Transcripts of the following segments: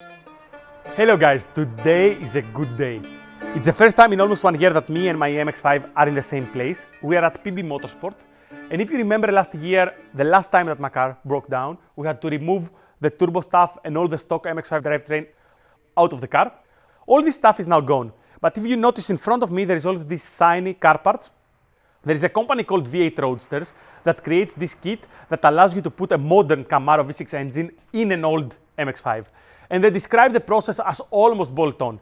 Hello guys, today is a good day. It's the first time in almost 1 year that me and my MX-5 are in the same place. We are at PB Motorsport. And if you remember last year, the last time that my car broke down, we had to remove the turbo stuff and all the stock MX-5 drivetrain out of the car. All this stuff is now gone. But if you notice in front of me, there is always these shiny car parts. There is a company called V8 Roadsters that creates this kit that allows you to put a modern Camaro V6 engine in an old MX-5. And they describe the process as almost bolt-on.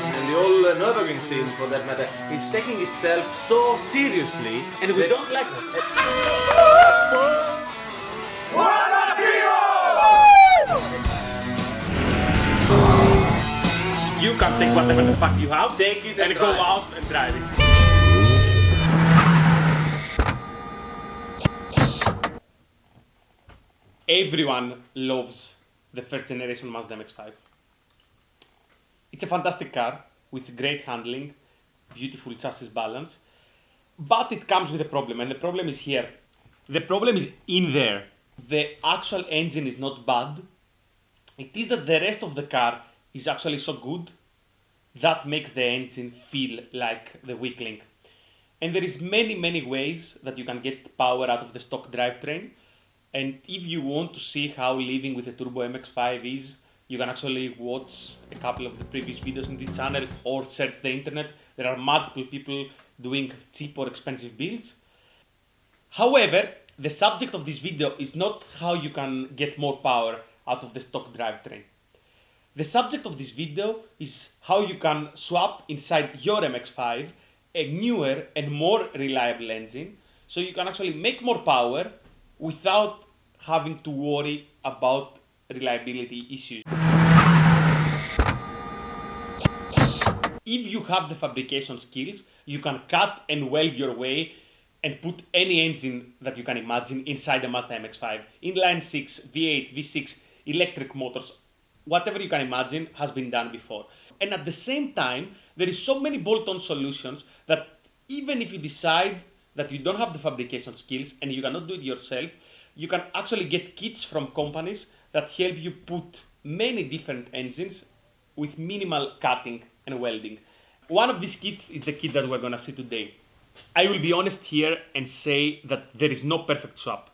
And the whole Nürburgring scene, for that matter, is taking itself so seriously, and we don't like that. You can take whatever the fuck you have, Take it and and go drive. out and drive it. Everyone loves the first generation Mazda MX-5. It's a fantastic car with great handling, beautiful chassis balance, but it comes with a problem, and the problem is here. The problem is in there. The actual engine is not bad. It is that the rest of the car is actually so good that makes the engine feel like the weak link. And there is many ways that you can get power out of the stock drivetrain. And if you want to see how living with a turbo MX-5 is, you can actually watch a couple of the previous videos in this channel or search the internet. There are multiple people doing cheap or expensive builds. However, the subject of this video is not how you can get more power out of the stock drivetrain. The subject of this video is how you can swap inside your MX-5 a newer and more reliable engine so you can actually make more power without having to worry about reliability issues. If you have the fabrication skills, you can cut and weld your way and put any engine that you can imagine inside a Mazda MX-5. Inline 6, V8, V6, electric motors, whatever you can imagine has been done before. And at the same time, there is so many bolt-on solutions that even if you decide that you don't have the fabrication skills and you cannot do it yourself, you can actually get kits from companies that help you put many different engines with minimal cutting and welding. One of these kits is the kit that we're gonna see today. I will be honest here and say that there is no perfect swap.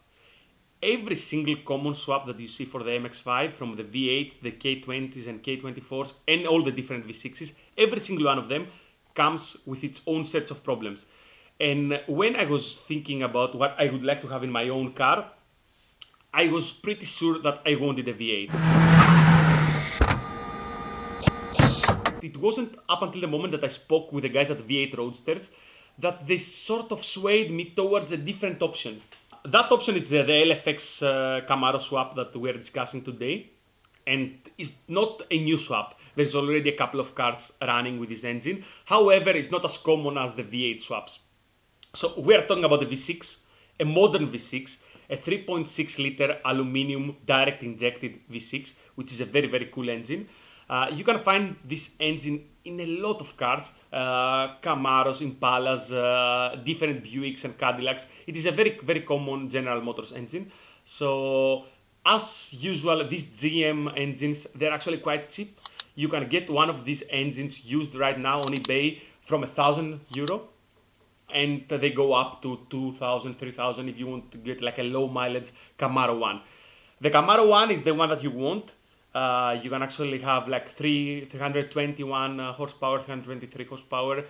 Every single common swap that you see for the MX-5, from the V8s, the K20s and K24s, and all the different V6s, every single one of them comes with its own sets of problems. And when I was thinking about what I would like to have in my own car, I was pretty sure that I wanted a V8. It wasn't up until the moment that I spoke with the guys at V8 Roadsters that they sort of swayed me towards a different option. That option is the LFX Camaro swap that we're discussing today, and it's not a new swap. There's already a couple of cars running with this engine. However, it's not as common as the V8 swaps. So we're talking about the V6, a modern V6, a 3.6 liter aluminum direct injected V6, which is a very cool engine. You can find this engine in a lot of cars, Camaros, Impalas, different Buicks and Cadillacs. It is a very common General Motors engine. So as usual, these GM engines, they're actually quite cheap. You can get one of these engines used right now on eBay from €1,000. And they go up to 2,000, 3,000 if you want to get like a low mileage Camaro one. The Camaro one is the one that you want. You can actually have like 321 horsepower, 323 horsepower,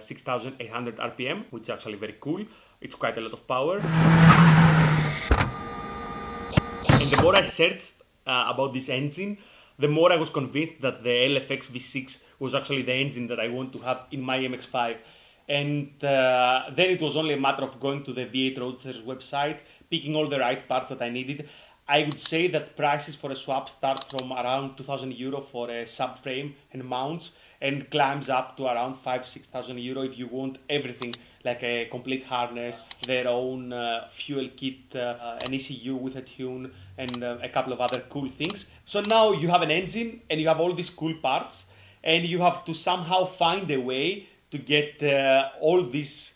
6,800 RPM, which is actually very cool. It's quite a lot of power. And the more I searched about this engine, the more I was convinced that the LFX V6 was actually the engine that I want to have in my MX-5. And then it was only a matter of going to the V8 Roadsters website, picking all the right parts that I needed. I would say that prices for a swap start from around €2,000 for a subframe and mounts, and climbs up to around €5,000-6,000 if you want everything, like a complete harness, their own fuel kit, an ECU with a tune, and a couple of other cool things. So now you have an engine and you have all these cool parts, and you have to somehow find a way to get all this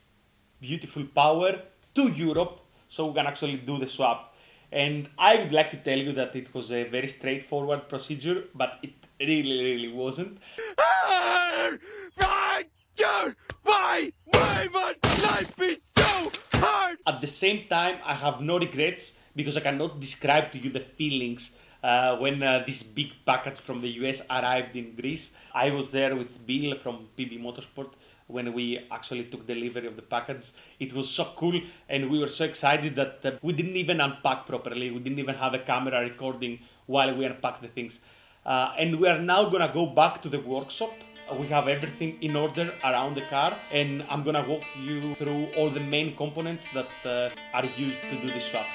beautiful power to Europe so we can actually do the swap. And I would like to tell you that it was a very straightforward procedure, but it really wasn't. Why must life be so hard? At the same time, I have no regrets because I cannot describe to you the feelings when this big package from the US arrived in Greece. I was there with Bill from PB Motorsport when we actually took delivery of the package. It was so cool and we were so excited that we didn't even unpack properly. We didn't even have a camera recording while we unpacked the things. And we are now gonna go back to the workshop. We have everything in order around the car, and I'm gonna walk you through all the main components that are used to do this swap.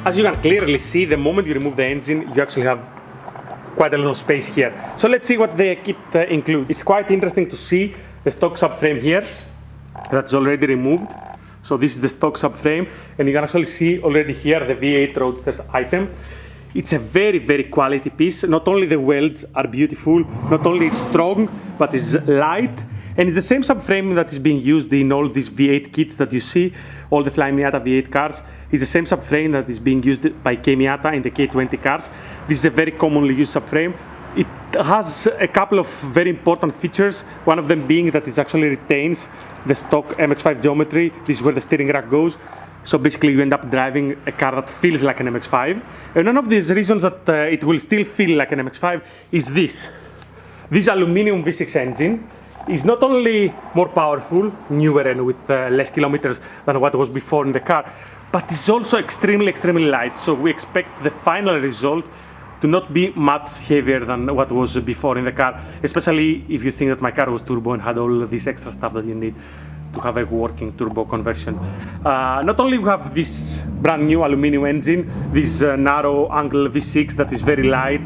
As you can clearly see, the moment you remove the engine, you actually have quite a lot of space here. So let's see what the kit includes. It's quite interesting to see the stock subframe here that's already removed. So this is the stock subframe, and you can actually see already here the V8 Roadsters item. It's a very quality piece. Not only the welds are beautiful, not only it's strong, but it's light. And it's the same subframe that is being used in all these V8 kits that you see, all the Flying Miata V8 cars. It's the same subframe that is being used by Kei Miata in the K20 cars. This is a very commonly used subframe. It has a couple of very important features, one of them being that it actually retains the stock MX-5 geometry. This is where the steering rack goes. So basically you end up driving a car that feels like an MX-5. And one of these reasons that it will still feel like an MX-5 is this. This aluminum V6 engine is not only more powerful, newer and with less kilometers than what was before in the car, but it's also extremely light. So we expect the final result to not be much heavier than what was before in the car, especially if you think that my car was turbo and had all this extra stuff that you need to have a working turbo conversion. Not only we have this brand new aluminum engine, this narrow angle V6 that is very light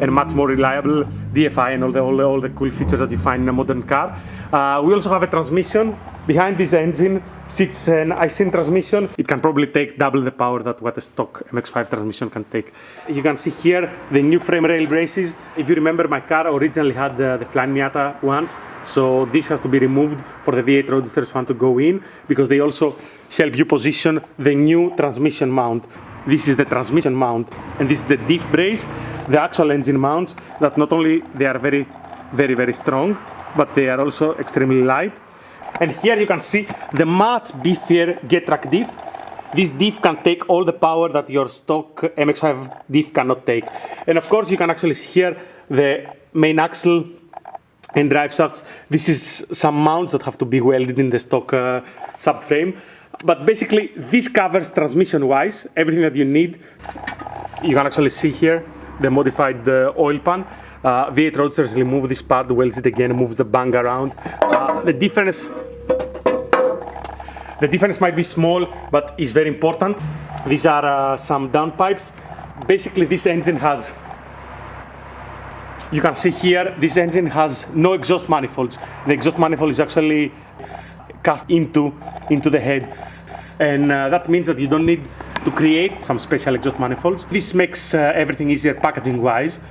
and much more reliable, DFI and all the cool features that you find in a modern car. We also have a transmission. Behind this engine sits an Aisin transmission. It can probably take double the power that what a stock MX-5 transmission can take. You can see here the new frame rail braces. If you remember, my car originally had the Flying Miata ones, so this has to be removed for the V8 Roadsters one to go in, because they also help you position the new transmission mount. This is the transmission mount, and this is the diff brace, the actual engine mounts that not only they are very strong, but they are also extremely light. And here you can see the much beefier Getrack diff. This diff can take all the power that your stock MX-5 diff cannot take. And of course you can actually see here the main axle and drive shafts. This is some mounts that have to be welded in the stock subframe. But basically this covers transmission-wise everything that you need. You can actually see here the modified oil pan. V8 Roadsters remove this part, welds it again, moves the bung around. The difference might be small, but is very important. These are some downpipes. Basically, this engine has, you can see here, this engine has no exhaust manifolds. The exhaust manifold is actually cast into the head. And that means that you don't need to create some special exhaust manifolds. This makes everything easier packaging-wise.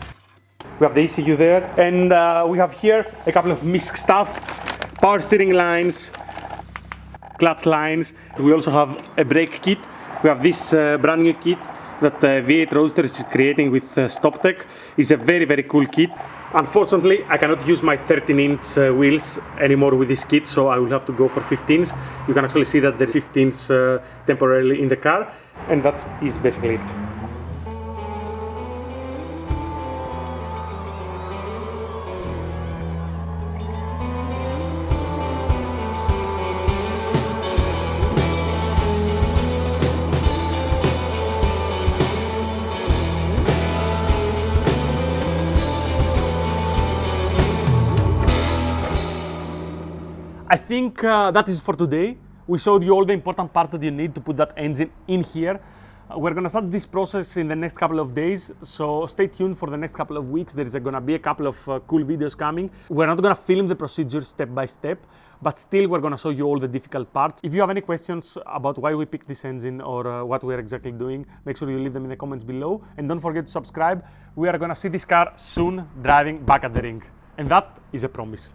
We have the ECU there, and we have here a couple of MISC stuff, power steering lines, clutch lines. We also have a brake kit. We have this brand new kit that V8 Roadsters is creating with StopTech. It's a very cool kit. Unfortunately, I cannot use my 13-inch wheels anymore with this kit, so I will have to go for 15s. You can actually see that there are 15s temporarily in the car, and that is basically it. I think that is for today. We showed you all the important parts that you need to put that engine in here. We're gonna start this process in the next couple of days, so stay tuned for the next couple of weeks. There is gonna be a couple of cool videos coming. We're not gonna film the procedure step by step, but still we're gonna show you all the difficult parts. If you have any questions about why we picked this engine or what we're exactly doing, make sure you leave them in the comments below. And don't forget to subscribe. We are gonna see this car soon driving back at the ring. And that is a promise.